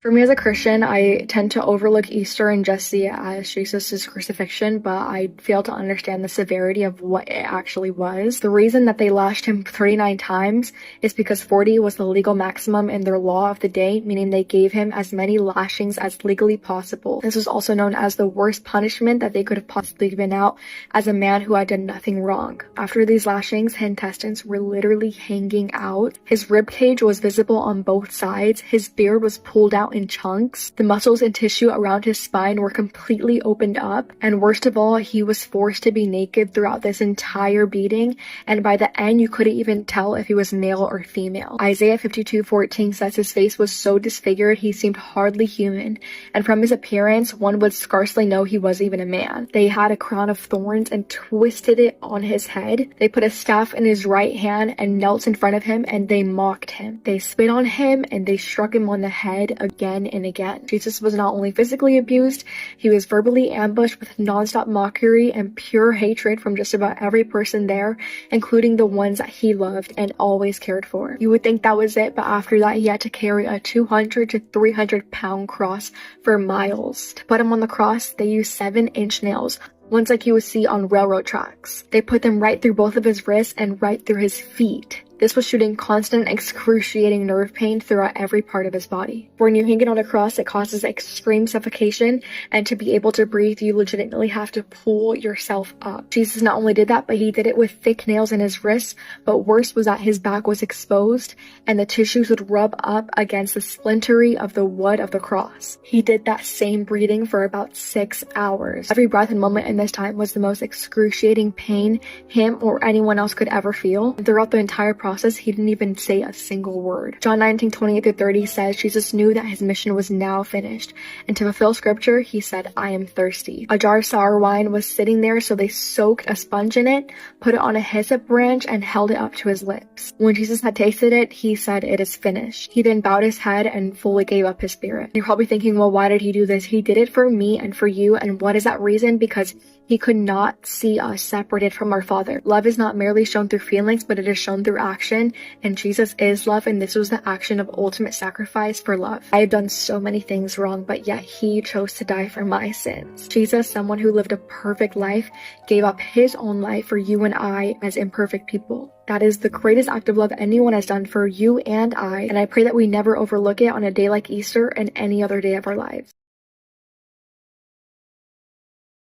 For me as a Christian, I tend to overlook Easter and just see it as Jesus' crucifixion, but I fail to understand the severity of what it actually was. The reason that they lashed him 39 times is because 40 was the legal maximum in their law of the day, meaning they gave him as many lashings as legally possible. This was also known as the worst punishment that they could have possibly given out as a man who had done nothing wrong. After these lashings, his intestines were literally hanging out. His rib cage was visible on both sides. His beard was pulled out in chunks. The muscles and tissue around his spine were completely opened up, and worst of all, he was forced to be naked throughout this entire beating, and by the end you couldn't even tell if he was male or female. Isaiah 52:14 says his face was so disfigured he seemed hardly human, and from his appearance one would scarcely know he was even a man. They had a crown of thorns and twisted it on his head. They put a staff in his right hand and knelt in front of him, and they mocked him. They spit on him and they struck him on the head again and again. Jesus was not only physically abused, he was verbally ambushed with nonstop mockery and pure hatred from just about every person there, including the ones that he loved and always cared for. You would think that was it, but after that he had to carry a 200 to 300 pound cross for miles. To put him on the cross, they used 7-inch nails, ones like you would see on railroad tracks. They put them right through both of his wrists and right through his feet. This was shooting constant, excruciating nerve pain throughout every part of his body. When you're hanging on a cross, it causes extreme suffocation, and to be able to breathe, you legitimately have to pull yourself up. Jesus not only did that, but he did it with thick nails in his wrists, but worse was that his back was exposed, and the tissues would rub up against the splintery of the wood of the cross. He did that same breathing for about 6 hours. Every breath and moment in this time was the most excruciating pain him or anyone else could ever feel. And throughout the entire process, he didn't even say a single word. John 19:28-30 says Jesus knew that his mission was now finished, and to fulfill scripture, he said, "I am thirsty." A jar of sour wine was sitting there, so they soaked a sponge in it, put it on a hyssop branch, and held it up to his lips. When Jesus had tasted it, he said, "It is finished." He then bowed his head and fully gave up his spirit. You're probably thinking, well, why did he do this? He did it for me and for you, and what is that reason? Because he could not see us separated from our Father. Love is not merely shown through feelings, but it is shown through action, and Jesus is love, and this was the action of ultimate sacrifice for love. I have done so many things wrong, but yet he chose to die for my sins. Jesus, someone who lived a perfect life, gave up his own life for you and I as imperfect people. That is the greatest act of love anyone has done for you and I pray that we never overlook it on a day like Easter and any other day of our lives.